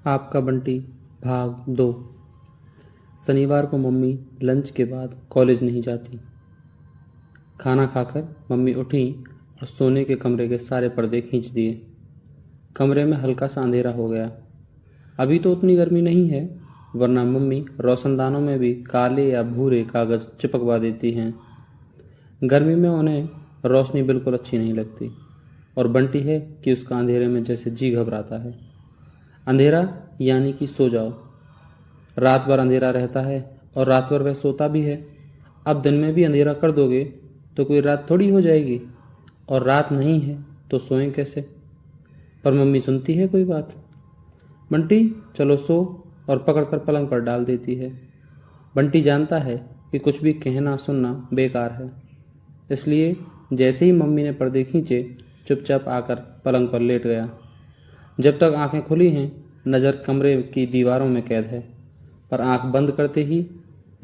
आपका बंटी भाग 2। शनिवार को मम्मी लंच के बाद कॉलेज नहीं जाती। खाना खाकर मम्मी उठी और सोने के कमरे के सारे पर्दे खींच दिए। कमरे में हल्का सा अंधेरा हो गया। अभी तो उतनी गर्मी नहीं है, वरना मम्मी रोशनदानों में भी काले या भूरे कागज चिपकवा देती हैं। गर्मी में उन्हें रोशनी बिल्कुल अच्छी नहीं लगती और बंटी है कि उसका अंधेरे में जैसे जी घबराता है। अंधेरा यानी कि सो जाओ। रात भर अंधेरा रहता है और रात भर वह सोता भी है। अब दिन में भी अंधेरा कर दोगे तो कोई रात थोड़ी हो जाएगी, और रात नहीं है तो सोएं कैसे। पर मम्मी सुनती है कोई बात। बंटी चलो सो, और पकड़कर पलंग पर डाल देती है। बंटी जानता है कि कुछ भी कहना सुनना बेकार है, इसलिए जैसे ही मम्मी ने पर्दे खींचे चुपचाप आकर पलंग पर लेट गया। जब तक आंखें खुली हैं नज़र कमरे की दीवारों में कैद है, पर आंख बंद करते ही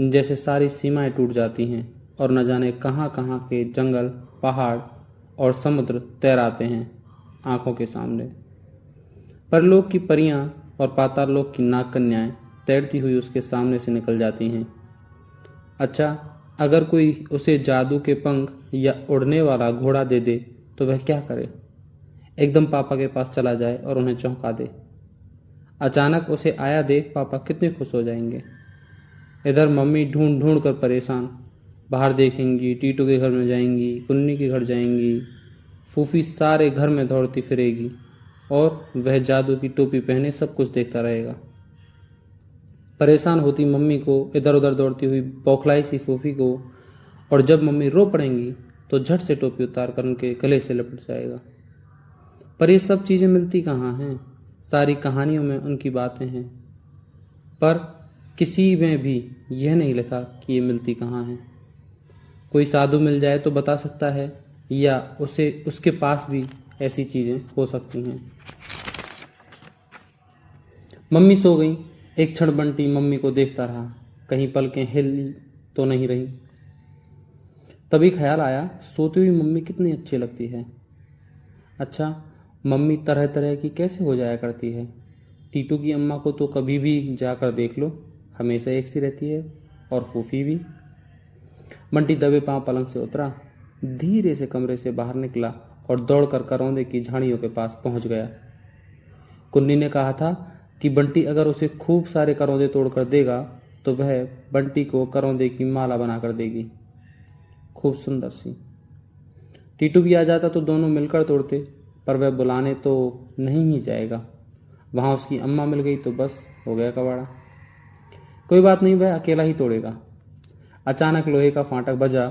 जैसे सारी सीमाएं टूट जाती हैं और न जाने कहाँ कहाँ के जंगल, पहाड़ और समुद्र तैर आते हैं आंखों के सामने। परलोक की परियां और पाताल लोक की नाग कन्याएं तैरती हुई उसके सामने से निकल जाती हैं। अच्छा, अगर कोई उसे जादू के पंख या उड़ने वाला घोड़ा दे दे तो वह क्या करे? एकदम पापा के पास चला जाए और उन्हें चौंका दे। अचानक उसे आया देख पापा कितने खुश हो जाएंगे। इधर मम्मी ढूंढ ढूंढ कर परेशान, बाहर देखेंगी, टीटू के घर में जाएंगी, कुन्नी के घर जाएंगी, फूफी सारे घर में दौड़ती फिरेगी और वह जादू की टोपी पहने सब कुछ देखता रहेगा। परेशान होती मम्मी को, इधर उधर दौड़ती हुई बौखलाई सी फूफी को, और जब मम्मी रो पड़ेंगी तो झट से टोपी उतार कर उनके गले से लपट जाएगा। पर ये सब चीज़ें मिलती कहाँ हैं? सारी कहानियों में उनकी बातें हैं, पर किसी में भी यह नहीं लिखा कि ये मिलती कहाँ हैं। कोई साधु मिल जाए तो बता सकता है, या उसे उसके पास भी ऐसी चीज़ें हो सकती हैं। मम्मी सो गई। एक क्षण बंटी मम्मी को देखता रहा, कहीं पलकें हिली तो नहीं रही। तभी ख्याल आया, सोती हुई मम्मी कितनी अच्छी लगती है। अच्छा, मम्मी तरह तरह की कैसे हो जाया करती है? टीटू की अम्मा को तो कभी भी जाकर देख लो, हमेशा एक सी रहती है, और फूफी भी। बंटी दबे पांव पलंग से उतरा, धीरे से कमरे से बाहर निकला और दौड़कर करौंदे की झाड़ियों के पास पहुंच गया। कुन्नी ने कहा था कि बंटी अगर उसे खूब सारे करौंदे तोड़कर देगा तो वह बंटी को करौंदे की माला बनाकर देगी, खूब सुंदर सी। टीटू भी आ जाता तो दोनों मिलकर तोड़ते, पर वह बुलाने तो नहीं ही जाएगा। वहां उसकी अम्मा मिल गई तो बस हो गया कबाड़ा। कोई बात नहीं, वह अकेला ही तोड़ेगा। अचानक लोहे का फाटक बजा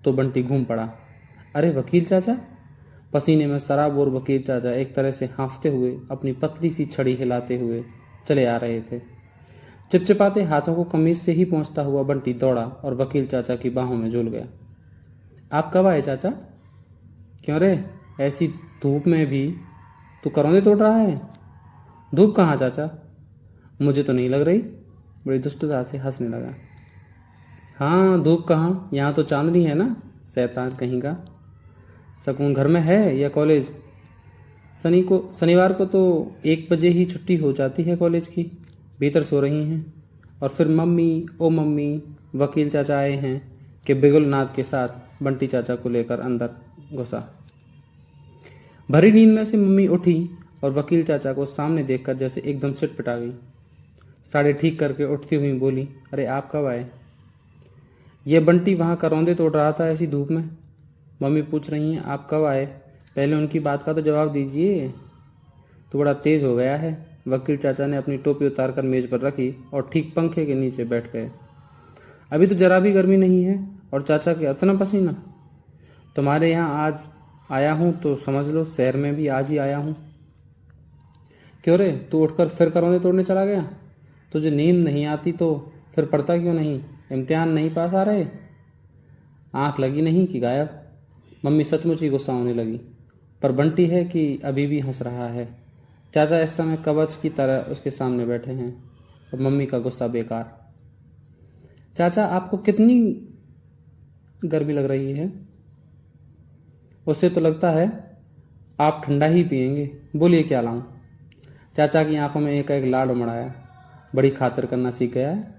तो बंटी घूम पड़ा। अरे वकील चाचा! पसीने में सराबोर वकील चाचा एक तरह से हाँफते हुए अपनी पतली सी छड़ी हिलाते हुए चले आ रहे थे। चिपचिपाते हाथों को कमीज से ही पहुंचता हुआ बंटी दौड़ा और वकील चाचा की बाहों में झूल गया। आप कब आए चाचा? क्यों रे, ऐसी धूप में भी तू करौंदे तोड़ रहा है? धूप कहाँ चाचा? मुझे तो नहीं लग रही। बड़ी दुष्टता से हंसने लगा। हाँ, धूप कहाँ, यहाँ तो चांदनी है ना, शैतान कहीं का। सकून घर में है या कॉलेज? शनिवार को तो 1 बजे ही छुट्टी हो जाती है कॉलेज की। भीतर सो रही हैं, और फिर मम्मी ओ मम्मी वकील चाचा आए हैं कि बिगुल नाद के साथ बंटी चाचा को लेकर अंदर घुसा। भरी नींद में से मम्मी उठी और वकील चाचा को सामने देखकर जैसे एकदम सिटपिटा गई। साड़े ठीक करके उठती हुई बोली, अरे आप कब आए? ये बंटी वहाँ करौंदे तोड़ रहा था ऐसी धूप में। मम्मी पूछ रही हैं आप कब आए, पहले उनकी बात का तो जवाब दीजिए। तो बड़ा तेज हो गया है। वकील चाचा ने अपनी टोपी उतार कर मेज पर रखी और ठीक पंखे के नीचे बैठ गए। अभी तो जरा भी गर्मी नहीं है, और चाचा के इतना पसीना। तुम्हारे यहाँ आज आया हूँ तो समझ लो शहर में भी आज ही आया हूँ। क्यों रे, तू उठकर फिर करौंदे तोड़ने चला गया? तुझे नींद नहीं आती तो फिर पढ़ता क्यों नहीं? इम्तिहान नहीं पास आ रहे? आंख लगी नहीं कि गायब? मम्मी सचमुच ही गुस्सा होने लगी, पर बंटी है कि अभी भी हंस रहा है। चाचा इस समय कवच की तरह उसके सामने बैठे हैं, और मम्मी का गुस्सा बेकार। चाचा आपको कितनी गर्मी लग रही है? उससे तो लगता है आप ठंडा ही पिएंगे। बोलिए क्या लाऊं? चाचा की आंखों में एक लाड उमड़ाया। बड़ी खातिर करना सीख गया है।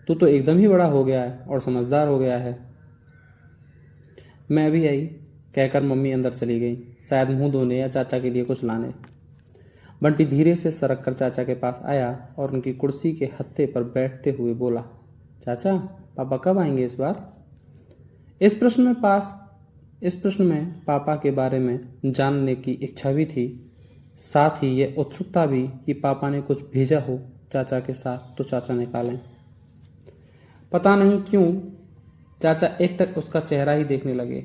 तू तो एकदम ही बड़ा हो गया है और समझदार हो गया है। मैं भी आई, कहकर मम्मी अंदर चली गई, शायद मुंह धोने या चाचा के लिए कुछ लाने। बंटी धीरे से सरक कर चाचा के पास आया और उनकी कुर्सी के हत्थे पर बैठते हुए बोला, चाचा, पापा कब आएंगे इस बार? इस प्रश्न में पापा के बारे में जानने की इच्छा भी थी, साथ ही ये उत्सुकता भी कि पापा ने कुछ भेजा हो चाचा के साथ तो चाचा निकालें। पता नहीं क्यों चाचा एकटक उसका चेहरा ही देखने लगे।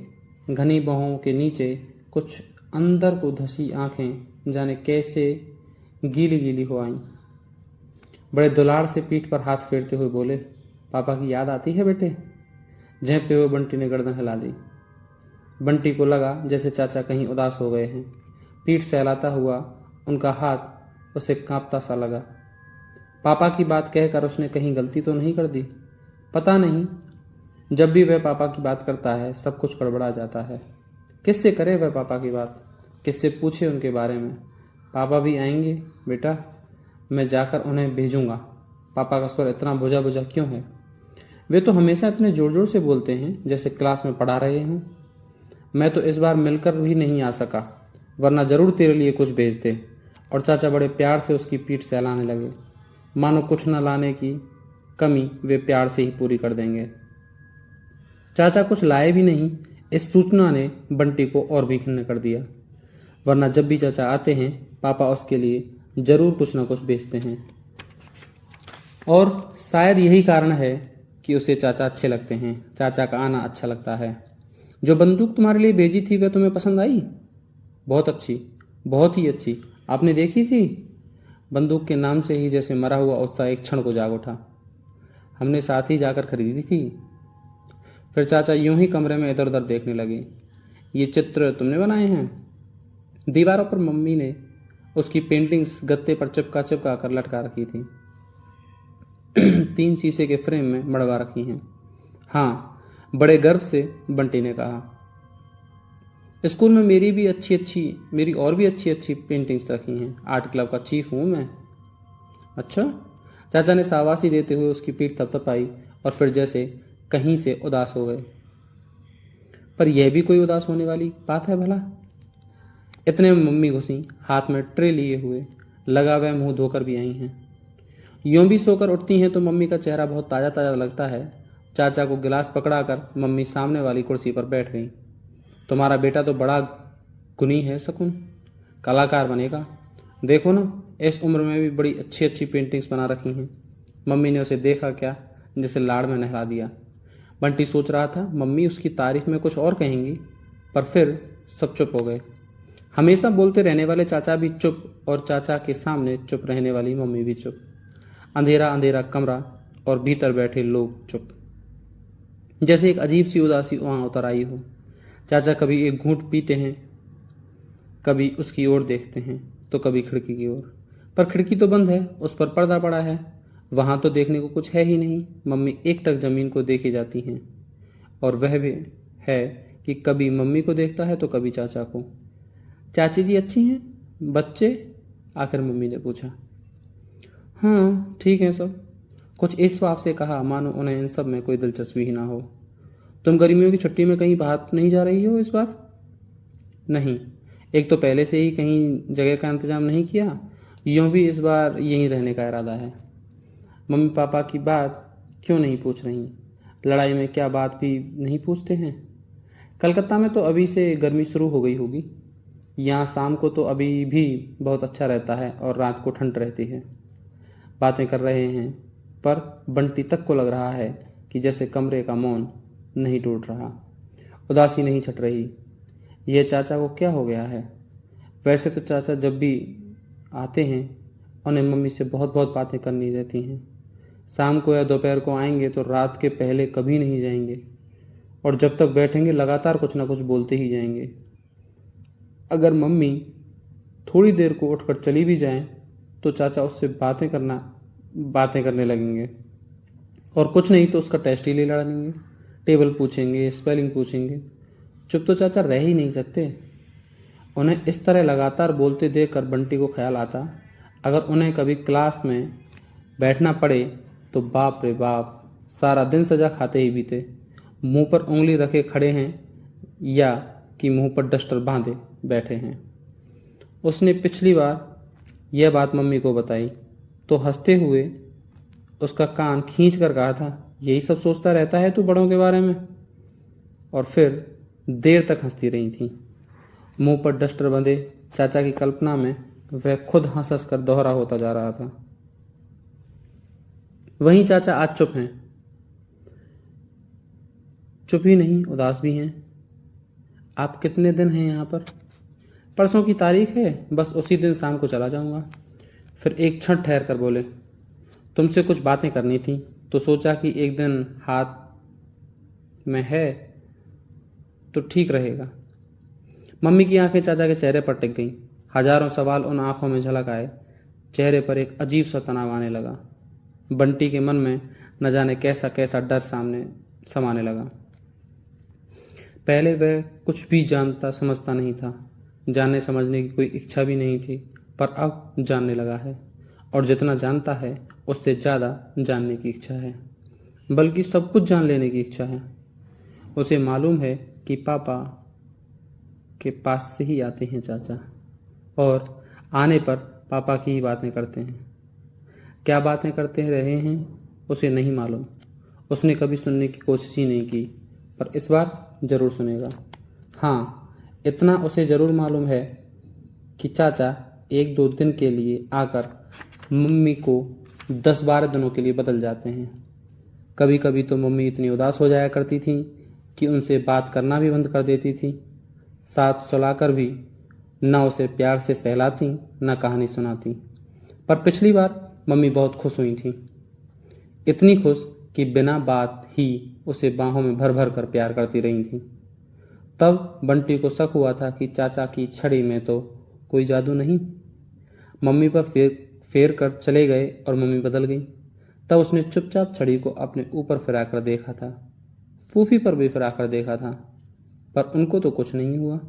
घनी बाहों के नीचे कुछ अंदर को धसी आंखें जाने कैसे गीली गीली हो आईं। बड़े दुलार से पीठ पर हाथ फेरते हुए बोले, पापा की याद आती है बेटे? झेंपते हुए बंटी ने गर्दन हिला दी। बंटी को लगा जैसे चाचा कहीं उदास हो गए हैं। पीठ सहलाता हुआ उनका हाथ उसे कांपता सा लगा। पापा की बात कहकर उसने कहीं गलती तो नहीं कर दी? पता नहीं, जब भी वह पापा की बात करता है सब कुछ गड़बड़ा जाता है। किससे करे वह पापा की बात? किससे पूछे उनके बारे में? पापा भी आएंगे बेटा, मैं जाकर उन्हें भेजूंगा। पापा का स्वर इतना बुझा बुझा क्यों है? वे तो हमेशा इतने जोर जोर से बोलते हैं जैसे क्लास में पढ़ा रहे हों। मैं तो इस बार मिलकर भी नहीं आ सका, वरना जरूर तेरे लिए कुछ भेजते। और चाचा बड़े प्यार से उसकी पीठ सहलाने लगे, मानो कुछ न लाने की कमी वे प्यार से ही पूरी कर देंगे। चाचा कुछ लाए भी नहीं, इस सूचना ने बंटी को और भी खिन्न कर दिया, वरना जब भी चाचा आते हैं पापा उसके लिए जरूर कुछ न कुछ भेजते हैं। और शायद यही कारण है कि उसे चाचा अच्छे लगते हैं, चाचा का आना अच्छा लगता है। जो बंदूक तुम्हारे लिए भेजी थी वह तुम्हें पसंद आई? बहुत अच्छी, बहुत ही अच्छी। आपने देखी थी? बंदूक के नाम से ही जैसे मरा हुआ उत्साह एक क्षण को जाग उठा। हमने साथ ही जाकर खरीदी थी। फिर चाचा यूं ही कमरे में इधर उधर देखने लगे। ये चित्र तुमने बनाए हैं? दीवारों पर मम्मी ने उसकी पेंटिंग्स गत्ते पर चिपका चिपका कर लटका रखी थी। 3 शीशे के फ्रेम में मड़वा रखी हैं। हाँ, बड़े गर्व से बंटी ने कहा। स्कूल में मेरी और भी अच्छी अच्छी पेंटिंग्स रखी हैं। आर्ट क्लब का चीफ हूँ मैं। अच्छा? चाचा ने शाबाशी देते हुए उसकी पीठ थपथपाई और फिर जैसे कहीं से उदास हो गए। पर यह भी कोई उदास होने वाली बात है भला? इतने में मम्मी घुसी, हाथ में ट्रे लिए हुए, लगा वह मुंह धोकर भी आई हैं। यूं भी सोकर उठती हैं तो मम्मी का चेहरा बहुत ताज़ा ताज़ा लगता है। चाचा को गिलास पकड़ाकर मम्मी सामने वाली कुर्सी पर बैठ गई। तुम्हारा बेटा तो बड़ा गुणी है शकुन, कलाकार बनेगा। देखो ना, इस उम्र में भी बड़ी अच्छी अच्छी पेंटिंग्स बना रखी हैं। मम्मी ने उसे देखा क्या जैसे लाड़ में नहला दिया। बंटी सोच रहा था मम्मी उसकी तारीफ में कुछ और कहेंगी, पर फिर सब चुप हो गए। हमेशा बोलते रहने वाले चाचा भी चुप और चाचा के सामने चुप रहने वाली मम्मी भी चुप। अंधेरा अंधेरा कमरा और भीतर बैठे लोग चुप। जैसे एक अजीब सी उदासी वहां उतर आई हो। चाचा कभी एक घूंट पीते हैं, कभी उसकी ओर देखते हैं, तो कभी खिड़की की ओर। पर खिड़की तो बंद है, उस पर पर्दा पड़ा है, वहां तो देखने को कुछ है ही नहीं। मम्मी एकटक जमीन को देखे जाती हैं, और वह भी है कि कभी मम्मी को देखता है तो कभी चाचा को। चाची जी अच्छी हैं? बच्चे? आखिर मम्मी ने पूछा। हाँ, ठीक है सब। कुछ इस भाव से कहा मानो उन्हें इन सब में कोई दिलचस्पी ही ना हो। तुम गर्मियों की छुट्टी में कहीं बाहर नहीं जा रही हो इस बार? नहीं, एक तो पहले से ही कहीं जगह का इंतजाम नहीं किया, यूं भी इस बार यहीं रहने का इरादा है। मम्मी पापा की बात क्यों नहीं पूछ रही? लड़ाई में क्या बात भी नहीं पूछते हैं? कलकत्ता में तो अभी से गर्मी शुरू हो गई होगी। यहाँ शाम को तो अभी भी बहुत अच्छा रहता है और रात को ठंड रहती है। बातें कर रहे हैं, पर बंटी तक को लग रहा है कि जैसे कमरे का मौन नहीं टूट रहा, उदासी नहीं छट रही। यह चाचा को क्या हो गया है? वैसे तो चाचा जब भी आते हैं उन्हें मम्मी से बहुत बहुत बातें करनी रहती हैं। शाम को या दोपहर को आएंगे तो रात के पहले कभी नहीं जाएंगे, और जब तक बैठेंगे लगातार कुछ ना कुछ बोलते ही जाएंगे। अगर मम्मी थोड़ी देर को उठकर चली भी जाएं तो चाचा उससे बातें करने लगेंगे, और कुछ नहीं तो उसका टेस्ट ही ले लेंगे, टेबल पूछेंगे, स्पेलिंग पूछेंगे। चुप तो चाचा रह ही नहीं सकते। उन्हें इस तरह लगातार बोलते देखकर बंटी को ख्याल आता, अगर उन्हें कभी क्लास में बैठना पड़े तो बाप रे बाप, सारा दिन सजा खाते ही बीते। मुंह पर उंगली रखे खड़े हैं या कि मुंह पर डस्टर बांधे बैठे हैं। उसने पिछली बार यह बात मम्मी को बताई तो हंसते हुए उसका कान खींच कर कहा था, यही सब सोचता रहता है तू बड़ों के बारे में। और फिर देर तक हंसती रही थी। मुंह पर डस्टर बंधे चाचा की कल्पना में वह खुद हंस हंस कर दोहरा होता जा रहा था। वहीं चाचा आज चुप हैं। चुप ही नहीं, उदास भी हैं। आप कितने दिन हैं यहाँ पर? परसों की तारीख है, बस उसी दिन शाम को चला जाऊंगा। फिर एक क्षण ठहर कर बोले, तुमसे कुछ बातें करनी थी तो सोचा कि एक दिन हाथ में है तो ठीक रहेगा। मम्मी की आंखें चाचा के चेहरे पर टिक गईं। हजारों सवाल उन आंखों में झलक आए। चेहरे पर एक अजीब सा तनाव आने लगा। बंटी के मन में न जाने कैसा कैसा डर सामने समाने लगा। पहले वह कुछ भी जानता समझता नहीं था, जानने समझने की कोई इच्छा भी नहीं थी, पर अब जानने लगा है। और जितना जानता है उससे ज़्यादा जानने की इच्छा है, बल्कि सब कुछ जान लेने की इच्छा है। उसे मालूम है कि पापा के पास से ही आते हैं चाचा, और आने पर पापा की ही बातें करते हैं। क्या बातें करते रहे हैं उसे नहीं मालूम। उसने कभी सुनने की कोशिश ही नहीं की, पर इस बार जरूर सुनेगा। हाँ, इतना उसे जरूर मालूम है कि चाचा 1-2 दिन के लिए आकर मम्मी को 10-12 दिनों के लिए बदल जाते हैं। कभी कभी तो मम्मी इतनी उदास हो जाया करती थी कि उनसे बात करना भी बंद कर देती थी। साथ सुलाकर भी न उसे प्यार से सहलाती न कहानी सुनाती। पर पिछली बार मम्मी बहुत खुश हुई थी, इतनी खुश कि बिना बात ही उसे बाहों में भर भर कर प्यार करती रही थी। तब बंटी को शक हुआ था कि चाचा की छड़ी में तो कोई जादू नहीं। मम्मी पर फेर कर चले गए और मम्मी बदल गई। तब उसने चुपचाप छड़ी को अपने ऊपर फिरा कर देखा था। फूफी पर भी फिरा कर देखा था, पर उनको तो कुछ नहीं हुआ।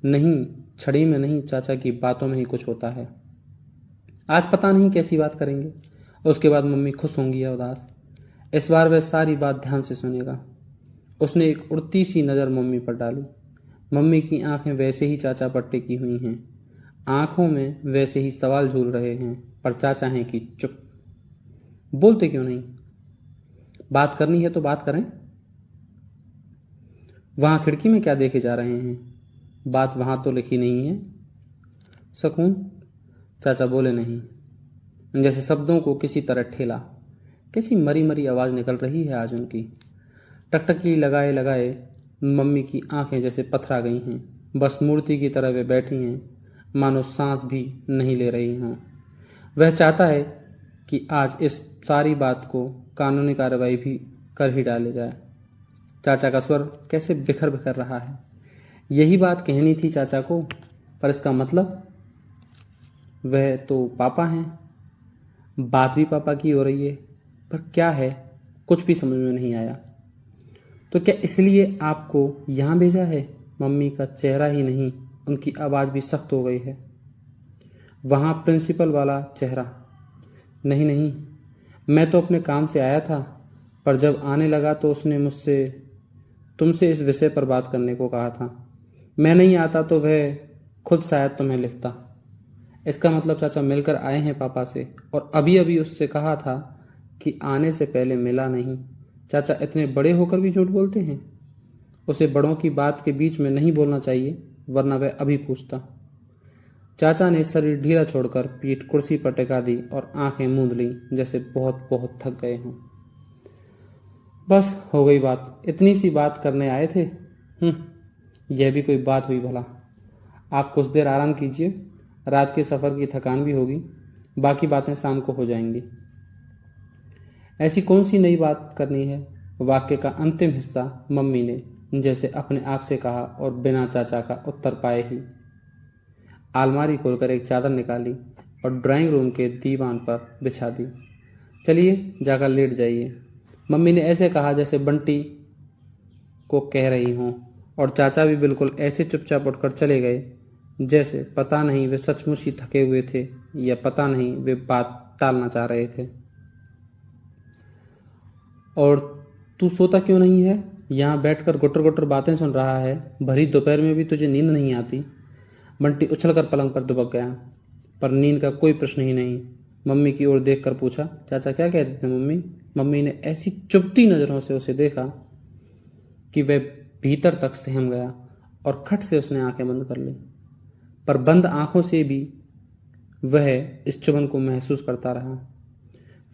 नहीं, छड़ी में नहीं, चाचा की बातों में ही कुछ होता है। आज पता नहीं कैसी बात करेंगे। उसके बाद मम्मी खुश होंगी या उदास, इस बार वह सारी बात ध्यान से सुनेगा। उसने एक उड़ती सी नज़र मम्मी पर डाली। मम्मी की आंखें वैसे ही चाचा पर टिकी हुई हैं। आंखों में वैसे ही सवाल झूल रहे हैं, पर चाचा हैं कि चुप। बोलते क्यों नहीं? बात करनी है तो बात करें। वहां खिड़की में क्या देखे जा रहे हैं? बात वहां तो लिखी नहीं है। सकून? चाचा बोले नहीं, जैसे शब्दों को किसी तरह ठेला। कैसी मरी मरी आवाज निकल रही है आज उनकी। टकटकी लगाए लगाए मम्मी की आंखें जैसे पथरा गई हैं। बस मूर्ति की तरह वे बैठी हैं, मानो सांस भी नहीं ले रही हों। वह चाहता है कि आज इस सारी बात को कानूनी कार्रवाई भी कर ही डाले जाए। चाचा का स्वर कैसे बिखर बिखर रहा है। यही बात कहनी थी चाचा को, पर इसका मतलब वह तो पापा हैं। बात भी पापा की हो रही है, पर क्या है कुछ भी समझ में नहीं आया। तो क्या इसलिए आपको यहाँ भेजा है? मम्मी का चेहरा ही नहीं, उनकी आवाज़ भी सख्त हो गई है। वहाँ प्रिंसिपल वाला चेहरा। नहीं नहीं, मैं तो अपने काम से आया था, पर जब आने लगा तो उसने मुझसे तुमसे इस विषय पर बात करने को कहा था। मैं नहीं आता तो वह खुद शायद तुम्हें लिखता। इसका मतलब चाचा मिलकर आए हैं पापा से, और अभी अभी उससे कहा था कि आने से पहले मिला नहीं। चाचा इतने बड़े होकर भी झूठ बोलते हैं। उसे बड़ों की बात के बीच में नहीं बोलना चाहिए, वरना वह अभी पूछता। चाचा ने शरीर ढीला छोड़कर पीठ कुर्सी पर टिका दी और आंखें मूंद ली, जैसे बहुत बहुत थक गए हों। बस हो गई बात, इतनी सी बात करने आए थे। यह भी कोई बात हुई भला? आप कुछ देर आराम कीजिए, रात के सफ़र की थकान भी होगी, बाकी बातें शाम को हो जाएंगी। ऐसी कौन सी नई बात करनी है? वाक्य का अंतिम हिस्सा मम्मी ने जैसे अपने आप से कहा और बिना चाचा का उत्तर पाए ही अलमारी खोलकर एक चादर निकाली और ड्राइंग रूम के दीवान पर बिछा दी। चलिए जाकर लेट जाइए, मम्मी ने ऐसे कहा जैसे बंटी को कह रही हों, और चाचा भी बिल्कुल ऐसे चुपचाप उठकर चले गए जैसे पता नहीं वे सचमुच ही थके हुए थे या पता नहीं वे बात टालना चाह रहे थे। और तू सोता क्यों नहीं है? यहाँ बैठकर गुटर गुटर बातें सुन रहा है। भरी दोपहर में भी तुझे नींद नहीं आती? बंटी उछलकर पलंग पर दुबक गया, पर नींद का कोई प्रश्न ही नहीं। मम्मी की ओर देखकर पूछा, चाचा क्या कहते थे मम्मी? मम्मी ने ऐसी चुभती नजरों से उसे देखा कि वह भीतर तक सहम गया और खट से उसने आंखें बंद कर ली। पर बंद आंखों से भी वह इस चुभन को महसूस करता रहा।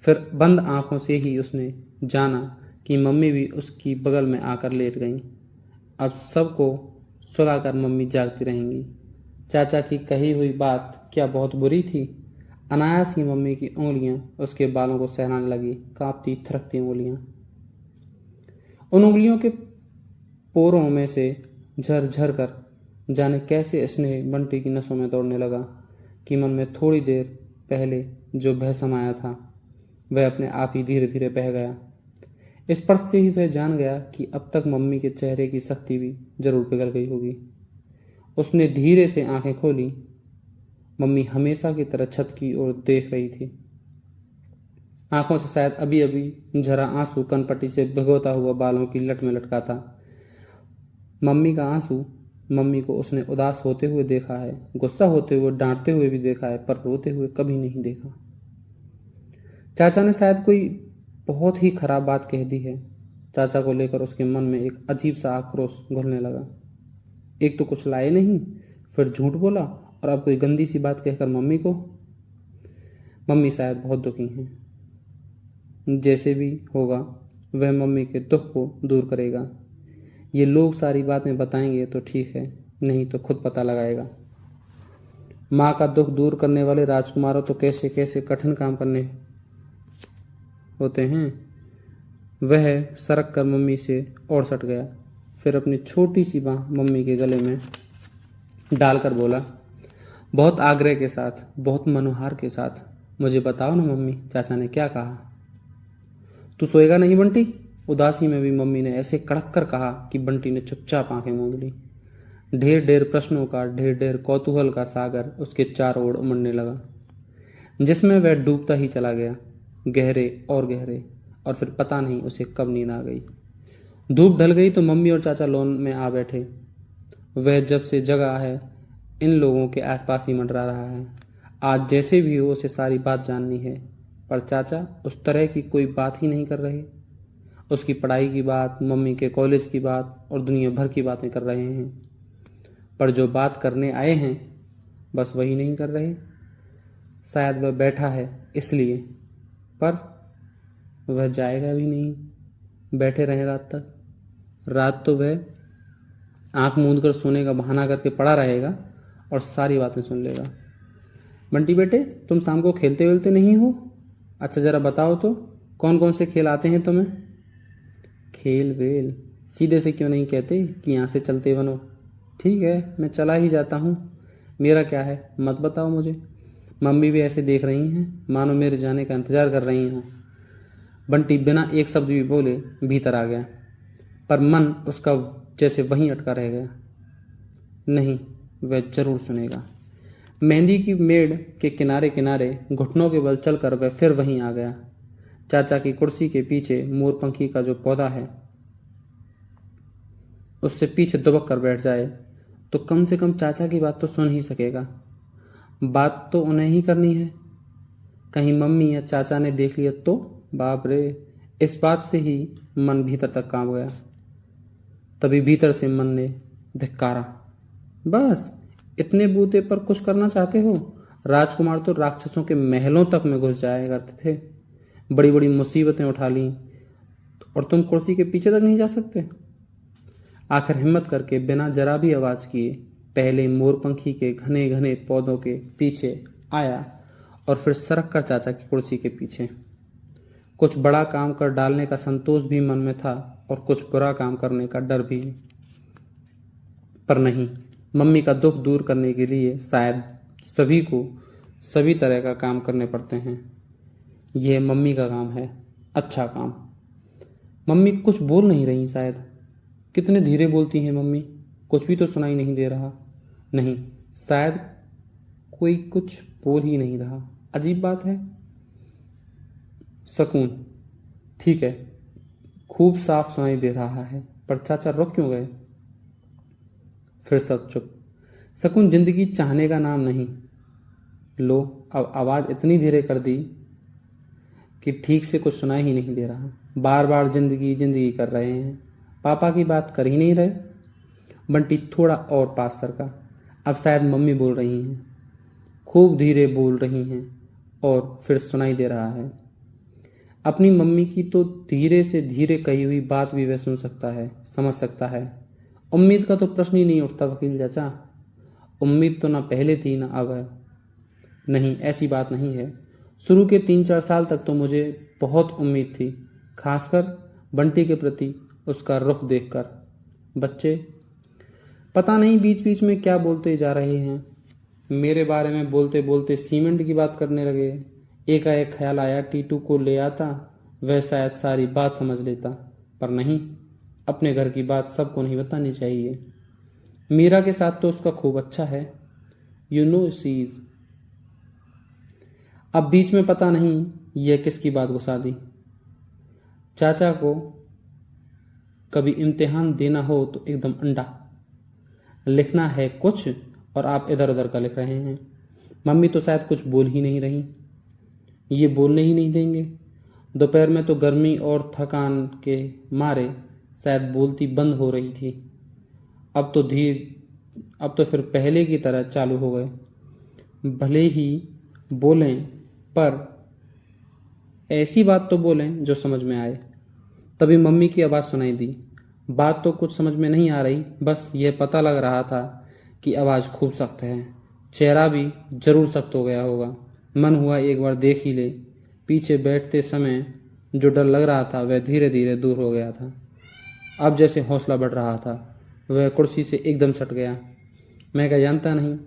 फिर बंद आंखों से ही उसने जाना कि मम्मी भी उसकी बगल में आकर लेट गईं। अब सबको सुलाकर मम्मी जागती रहेंगी। चाचा की कही हुई बात क्या बहुत बुरी थी? अनायास ही मम्मी की उंगलियां उसके बालों को सहलाने लगी, कांपती थरकती उंगलियां। उन उंगलियों के पोरों में से झर झर कर जाने कैसे स्नेह बंटी की नसों में दौड़ने लगा कि मन में थोड़ी देर पहले जो भय समाया था वह अपने आप ही धीरे धीरे बह गया। स्पर्श से ही वह जान गया कि अब तक मम्मी के चेहरे की सख्ती भी जरूर पिघल गई होगी। उसने धीरे से आंखें खोली। मम्मी हमेशा की तरह छत की ओर देख रही थी। आंखों से शायद अभी अभी झरा आंसू कनपट्टी से भिगोता हुआ बालों की लट में लटका था। मम्मी का आंसू। मम्मी को उसने उदास होते हुए देखा है, गुस्सा होते हुए, डांटते हुए भी देखा है, पर रोते हुए कभी नहीं देखा। चाचा ने शायद कोई बहुत ही खराब बात कह दी है। चाचा को लेकर उसके मन में एक अजीब सा आक्रोश घुलने लगा। एक तो कुछ लाए नहीं, फिर झूठ बोला, और अब कोई गंदी सी बात कहकर मम्मी को। मम्मी शायद बहुत दुखी हैं। जैसे भी होगा वह मम्मी के दुख को दूर करेगा। ये लोग सारी बातें बताएंगे तो ठीक है, नहीं तो खुद पता लगाएगा। माँ का दुख दूर करने वाले राजकुमारों तो कैसे कैसे कठिन काम करने होते हैं। वह सरक कर मम्मी से और सट गया, फिर अपनी छोटी सी बांह मम्मी के गले में डालकर बोला, बहुत आग्रह के साथ, बहुत मनोहार के साथ, मुझे बताओ ना मम्मी, चाचा ने क्या कहा? तू सोएगा नहीं बंटी? उदासी में भी मम्मी ने ऐसे कड़क कर कहा कि बंटी ने चुपचाप आंखें मूंद ली। ढेर ढेर प्रश्नों का, ढेर ढेर कौतूहल का सागर उसके चारों ओर उमड़ने लगा, जिसमें वह डूबता ही चला गया, गहरे और गहरे। और फिर पता नहीं उसे कब नींद आ गई। धूप ढल गई तो मम्मी और चाचा लॉन में आ बैठे। वह जब से जगा है इन लोगों के आसपास ही मंडरा रहा है। आज जैसे भी हो उसे सारी बात जाननी है, पर चाचा उस तरह की कोई बात ही नहीं कर रहे। उसकी पढ़ाई की बात, मम्मी के कॉलेज की बात और दुनिया भर की बातें कर रहे हैं, पर जो बात करने आए हैं बस वही नहीं कर रहे। शायद वह बैठा है इसलिए, पर वह जाएगा भी नहीं। बैठे रहे रात तक। रात तो वह आंख मूंद कर सोने का बहाना करके पड़ा रहेगा और सारी बातें सुन लेगा। बंटी बेटे, तुम शाम को खेलते वेलते नहीं हो? अच्छा जरा बताओ तो, कौन कौन से खेल आते हैं तुम्हें? खेल वेल सीधे से क्यों नहीं कहते कि यहाँ से चलते बनो? ठीक है, मैं चला ही जाता हूँ, मेरा क्या है, मत बताओ मुझे। मम्मी भी ऐसे देख रही हैं मानो मेरे जाने का इंतजार कर रही हैं। बंटी बिना एक शब्द भी बोले भीतर आ गया, पर मन उसका जैसे वहीं अटका रह गया। नहीं, वह जरूर सुनेगा। मेहंदी की मेड़ के किनारे किनारे घुटनों के बल चलकर वह फिर वहीं आ गया। चाचा की कुर्सी के पीछे मोरपंखी का जो पौधा है उससे पीछे दुबक कर बैठ जाए तो कम से कम चाचा की बात तो सुन ही सकेगा। बात तो उन्हें ही करनी है, कहीं मम्मी या चाचा ने देख लिया तो? बाप रे, इस बात से ही मन भीतर तक कांप गया। तभी भीतर से मन ने धिक्कारा, बस इतने बूते पर कुछ करना चाहते हो? राजकुमार तो राक्षसों के महलों तक में घुस जाया करते थे, बड़ी बड़ी मुसीबतें उठा ली, और तुम कुर्सी के पीछे तक नहीं जा सकते? आखिर हिम्मत करके बिना जरा भी आवाज किए पहले मोरपंखी के घने घने पौधों के पीछे आया और फिर सरक कर चाचा की कुर्सी के पीछे। कुछ बड़ा काम कर डालने का संतोष भी मन में था और कुछ बुरा काम करने का डर भी। पर नहीं, मम्मी का दुख दूर करने के लिए शायद सभी को सभी तरह का काम करने पड़ते हैं। यह मम्मी का काम है, अच्छा काम। मम्मी कुछ बोल नहीं रही शायद। कितने धीरे बोलती हैं मम्मी, कुछ भी तो सुनाई नहीं दे रहा। नहीं, शायद कोई कुछ बोल ही नहीं रहा। अजीब बात है। सकून, ठीक है, खूब साफ सुनाई दे रहा है, पर चाचा रुक क्यों गए? फिर सब चुप। सकून, जिंदगी चाहने का नाम नहीं। लो, अब आवाज इतनी धीरे कर दी कि ठीक से कुछ सुनाई ही नहीं दे रहा। बार बार जिंदगी जिंदगी कर रहे हैं, पापा की बात कर ही नहीं रहे। बंटी थोड़ा और पास सरका। अब शायद मम्मी बोल रही हैं, खूब धीरे बोल रही हैं, और फिर सुनाई दे रहा है। अपनी मम्मी की तो धीरे से धीरे कही हुई बात भी वह सुन सकता है, समझ सकता है। उम्मीद का तो प्रश्न ही नहीं उठता वकील चाचा। उम्मीद तो ना पहले थी ना अब है। नहीं, ऐसी बात नहीं है। शुरू के 3-4 साल तक तो मुझे बहुत उम्मीद थी, खासकर बंटी के प्रति उसका रुख देखकर। बच्चे पता नहीं बीच बीच में क्या बोलते जा रहे हैं। मेरे बारे में बोलते बोलते सीमेंट की बात करने लगे। एकाएक ख्याल आया टीटू को ले आता, वह शायद सारी बात समझ लेता। पर नहीं, अपने घर की बात सबको नहीं बतानी चाहिए। मीरा के साथ तो उसका खूब अच्छा है, यू नो शीज। अब बीच में पता नहीं यह किसकी बात घुसा दी। चाचा को कभी इम्तिहान देना हो तो एकदम अंडा। लिखना है कुछ और आप इधर उधर का लिख रहे हैं। मम्मी तो शायद कुछ बोल ही नहीं रही, ये बोलने ही नहीं देंगे। दोपहर में तो गर्मी और थकान के मारे शायद बोलती बंद हो रही थी। अब तो फिर पहले की तरह चालू हो गए। भले ही बोलें, पर ऐसी बात तो बोलें जो समझ में आए। तभी मम्मी की आवाज़ सुनाई दी। बात तो कुछ समझ में नहीं आ रही, बस यह पता लग रहा था कि आवाज़ खूब सख्त है। चेहरा भी जरूर सख्त हो गया होगा। मन हुआ एक बार देख ही ले। पीछे बैठते समय जो डर लग रहा था वह धीरे धीरे दूर हो गया था। अब जैसे हौसला बढ़ रहा था। वह कुर्सी से एकदम सट गया। मैं क्या जानता नहीं,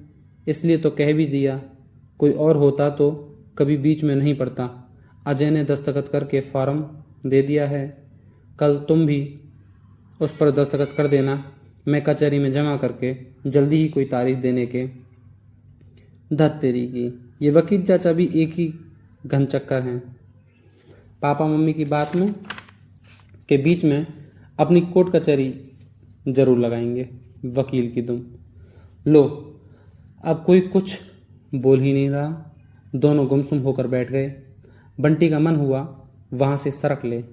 इसलिए तो कह भी दिया। कोई और होता तो कभी बीच में नहीं पड़ता। अजय ने दस्तखत करके फॉर्म दे दिया है, कल तुम भी उस पर दस्तखत कर देना। मैं कचहरी में जमा करके जल्दी ही कोई तारीख देने के। धत तेरी की, ये वकील चाचा भी एक ही घन चक्कर हैं। पापा मम्मी की बात में के बीच में अपनी कोर्ट कचहरी जरूर लगाएंगे। वकील की दुम। लो, अब कोई कुछ बोल ही नहीं रहा। दोनों गुमसुम होकर बैठ गए। बंटी का मन हुआ वहां से सरक ले।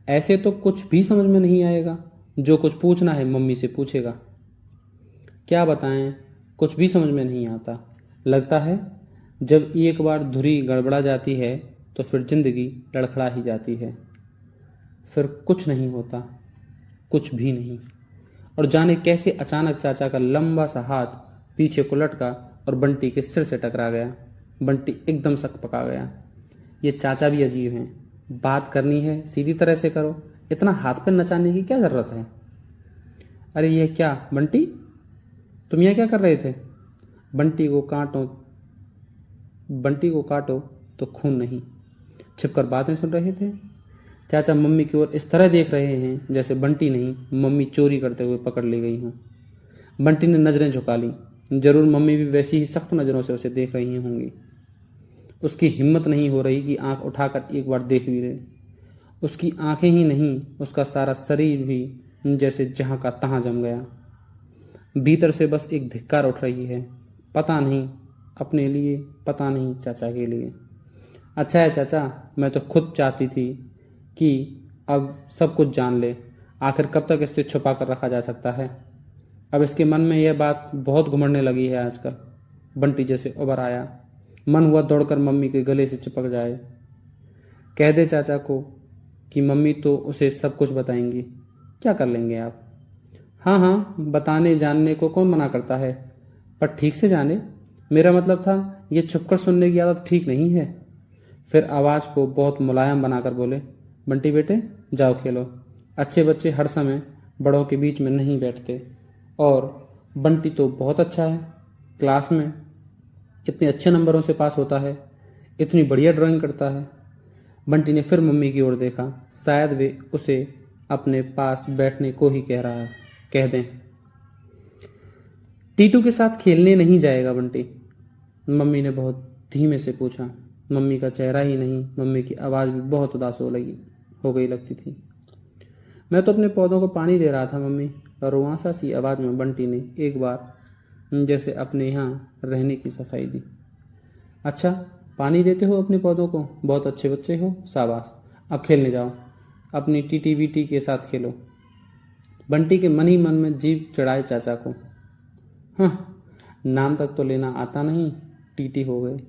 ऐसे तो कुछ भी समझ में नहीं आएगा। जो कुछ पूछना है मम्मी से पूछेगा। क्या बताएं, कुछ भी समझ में नहीं आता। लगता है जब एक बार धुरी गड़बड़ा जाती है तो फिर जिंदगी लड़खड़ा ही जाती है। फिर कुछ नहीं होता, कुछ भी नहीं। और जाने कैसे अचानक चाचा का लंबा सा हाथ पीछे को लटका और बंटी के सिर से टकरा गया। बंटी एकदम सक पका गया। ये चाचा भी अजीब हैं। बात करनी है सीधी तरह से करो, इतना हाथ पर नचाने की क्या जरूरत है? अरे ये क्या बंटी, तुम यहाँ क्या कर रहे थे? बंटी को काटो तो खून नहीं। छिपकर बातें सुन रहे थे। चाचा मम्मी की ओर इस तरह देख रहे हैं जैसे बंटी नहीं, मम्मी चोरी करते हुए पकड़ ली गई हूँ। बंटी ने नजरें झुका ली। जरूर मम्मी भी वैसी ही सख्त नजरों से उसे देख रही होंगी। उसकी हिम्मत नहीं हो रही कि आंख उठाकर एक बार देख भी ले। उसकी आंखें ही नहीं, उसका सारा शरीर भी जैसे जहां का तहां जम गया। भीतर से बस एक धिक्कार उठ रही है। पता नहीं अपने लिए, पता नहीं चाचा के लिए। अच्छा है चाचा, मैं तो खुद चाहती थी कि अब सब कुछ जान ले। आखिर कब तक इसे छुपा कर रखा जा सकता है? अब इसके मन में यह बात बहुत घुमड़ने लगी है आजकल। बंटी जैसे उबर आया। मन हुआ दौड़कर मम्मी के गले से चिपक जाए। कह दे चाचा को कि मम्मी तो उसे सब कुछ बताएंगी। क्या कर लेंगे आप? हाँ हाँ, बताने जानने को कौन मना करता है, पर ठीक से जाने। मेरा मतलब था ये छुपकर सुनने की आदत ठीक नहीं है। फिर आवाज़ को बहुत मुलायम बनाकर बोले, बंटी बेटे जाओ खेलो। अच्छे बच्चे हर समय बड़ों के बीच में नहीं बैठते। और बंटी तो बहुत अच्छा है, क्लास में इतने अच्छे नंबरों से पास होता है, इतनी बढ़िया ड्राइंग करता है। बंटी ने फिर मम्मी की ओर देखा। शायद वे उसे अपने पास बैठने को ही कह दें। टीटू के साथ खेलने नहीं जाएगा बंटी? मम्मी ने बहुत धीमे से पूछा। मम्मी का चेहरा ही नहीं, मम्मी की आवाज़ भी बहुत उदास हो गई लगती थी। मैं तो अपने पौधों को पानी दे रहा था मम्मी। रुआंसा सी आवाज़ में बंटी ने एक बार जैसे अपने यहाँ रहने की सफाई दी। अच्छा, पानी देते हो अपने पौधों को? बहुत अच्छे बच्चे हो, शाबाश। अब खेलने जाओ, अपनी टीटी वीटी के साथ खेलो। बंटी के मन ही मन में जीभ चढ़ाए चाचा को। हाँ, नाम तक तो लेना आता नहीं, टीटी हो गए।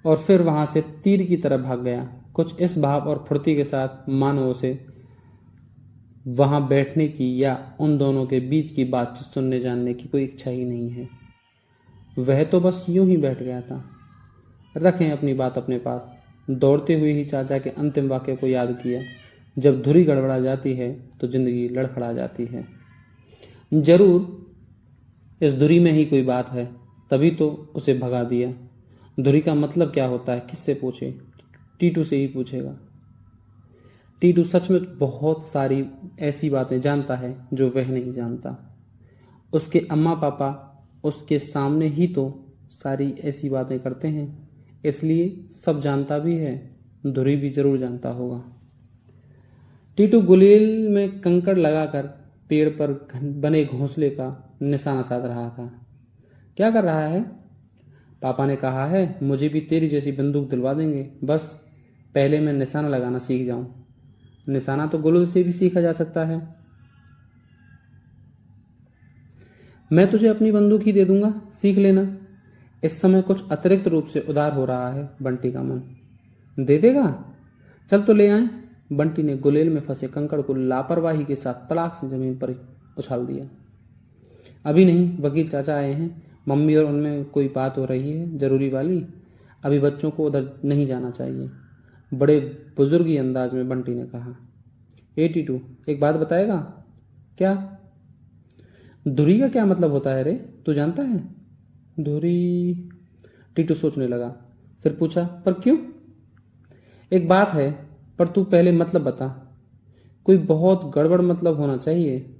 और फिर वहां से तीर की तरह भाग गया, कुछ इस भाव और फुर्ती के साथ मानो उसे वहां बैठने की या उन दोनों के बीच की बातचीत सुनने जानने की कोई इच्छा ही नहीं है। वह तो बस यूं ही बैठ गया था। रखें अपनी बात अपने पास। दौड़ते हुए ही चाचा के अंतिम वाक्य को याद किया, जब धुरी गड़बड़ा जाती है तो जिंदगी लड़खड़ा जाती है। जरूर इस धुरी में ही कोई बात है, तभी तो उसे भगा दिया। धुरी का मतलब क्या होता है, किससे पूछे? टीटू से ही पूछेगा। टीटू सच में बहुत सारी ऐसी बातें जानता है जो वह नहीं जानता। उसके अम्मा पापा उसके सामने ही तो सारी ऐसी बातें करते हैं, इसलिए सब जानता भी है। धुरी भी जरूर जानता होगा। टीटू गुलेल में कंकड़ लगाकर पेड़ पर बने घोंसले का निशाना साध रहा था। क्या कर रहा है? पापा ने कहा है मुझे भी तेरी जैसी बंदूक दिलवा देंगे, बस पहले मैं निशाना लगाना सीख जाऊं। निशाना तो गुलेल से भी सीखा जा सकता है। मैं तुझे अपनी बंदूक ही दे दूंगा, सीख लेना। इस समय कुछ अतिरिक्त रूप से उदार हो रहा है बंटी का मन। दे देगा? चल तो ले आए। बंटी ने गुलेल में फंसे कंकड़ को लापरवाही के साथ तलाक से जमीन पर उछाल दिया। अभी नहीं, वकील चाचा आए हैं, मम्मी और उनमें कोई बात हो रही है जरूरी वाली। अभी बच्चों को उधर नहीं जाना चाहिए, बड़े बुजुर्गी अंदाज में बंटी ने कहा। ए टीटू, एक बात बताएगा? क्या? धुरी का क्या मतलब होता है रे, तू जानता है? धुरी? टीटू सोचने लगा, फिर पूछा, पर क्यों? एक बात है, पर तू पहले मतलब बता। कोई बहुत गड़बड़ मतलब होना चाहिए।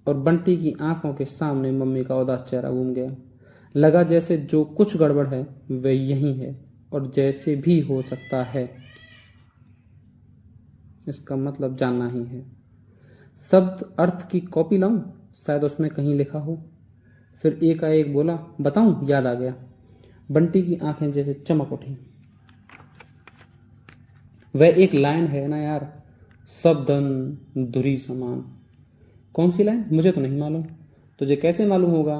और बंटी की आंखों के सामने मम्मी का उदास चेहरा घूम गया। लगा जैसे जो कुछ गड़बड़ है वह यही है, और जैसे भी हो सकता है इसका मतलब जानना ही है। शब्द अर्थ की कॉपी लाऊं, शायद उसमें कहीं लिखा हो। फिर एकाएक बोला, बताऊं, याद आ गया। बंटी की आंखें जैसे चमक उठी। वह एक लाइन है ना यार, शब्दन धुरी समान। कौन सी लाइन? मुझे तो नहीं मालूम। तुझे कैसे मालूम होगा?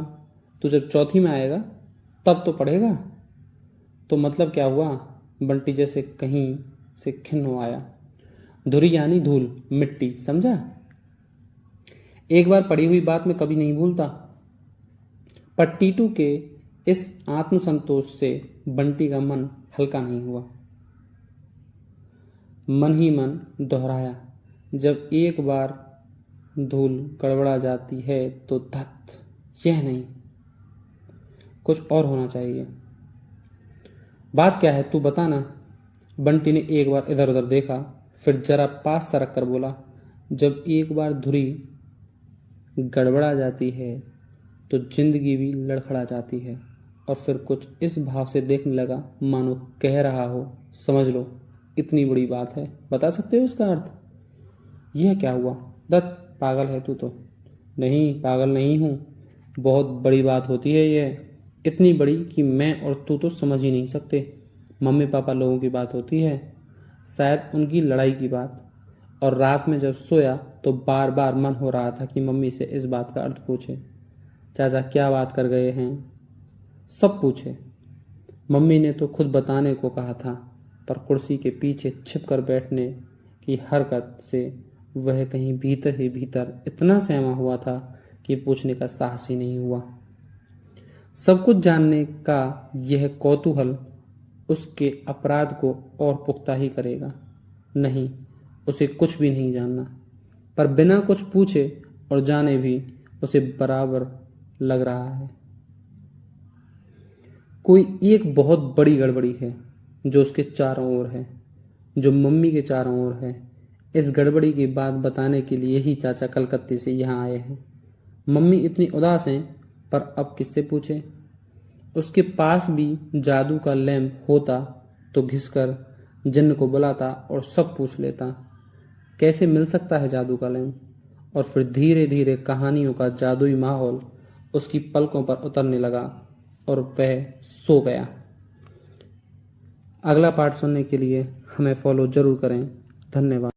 तू जब चौथी में आएगा तब तो पढ़ेगा। तो मतलब क्या हुआ? बंटी जैसे कहीं से खिन्न हो आया। धुरी यानी धूल, मिट्टी, समझा? एक बार पढ़ी हुई बात में कभी नहीं भूलता। पर टीटू के इस आत्मसंतोष से बंटी का मन हल्का नहीं हुआ। मन ही मन दोहराया, जब एक बार धूल गड़बड़ा जाती है तो धत, यह नहीं, कुछ और होना चाहिए। बात क्या है, तू बता ना। बंटी ने एक बार इधर उधर देखा, फिर जरा पास सरक कर बोला, जब एक बार धुरी गड़बड़ा जाती है तो जिंदगी भी लड़खड़ा जाती है। और फिर कुछ इस भाव से देखने लगा मानो कह रहा हो, समझ लो, इतनी बड़ी बात है, बता सकते हो इसका अर्थ? यह क्या हुआ? दत्त, पागल है तू तो। नहीं, पागल नहीं हूँ, बहुत बड़ी बात होती है यह, इतनी बड़ी कि मैं और तू तो समझ ही नहीं सकते। मम्मी पापा लोगों की बात होती है, शायद उनकी लड़ाई की बात। और रात में जब सोया तो बार बार मन हो रहा था कि मम्मी से इस बात का अर्थ पूछे। चाचा क्या बात कर गए हैं, सब पूछे। मम्मी ने तो खुद बताने को कहा था, पर कुर्सी के पीछे छिप कर बैठने की हरकत से वह कहीं भीतर ही भीतर इतना सहमा हुआ था कि पूछने का साहस ही नहीं हुआ। सब कुछ जानने का यह कौतूहल उसके अपराध को और पुख्ता ही करेगा। नहीं, उसे कुछ भी नहीं जानना, पर बिना कुछ पूछे और जाने भी उसे बराबर लग रहा है। कोई एक बहुत बड़ी गड़बड़ी है जो उसके चारों ओर है, जो मम्मी के चारों ओर है। इस गड़बड़ी की बात बताने के लिए ही चाचा कलकत्ते से यहाँ आए हैं। मम्मी इतनी उदास हैं, पर अब किससे पूछे। उसके पास भी जादू का लैंप होता तो घिसकर जिन्न को बुलाता और सब पूछ लेता। कैसे मिल सकता है जादू का लैंप। और फिर धीरे धीरे कहानियों का जादुई माहौल उसकी पलकों पर उतरने लगा और वह सो गया। अगला पार्ट सुनने के लिए हमें फॉलो जरूर करें। धन्यवाद।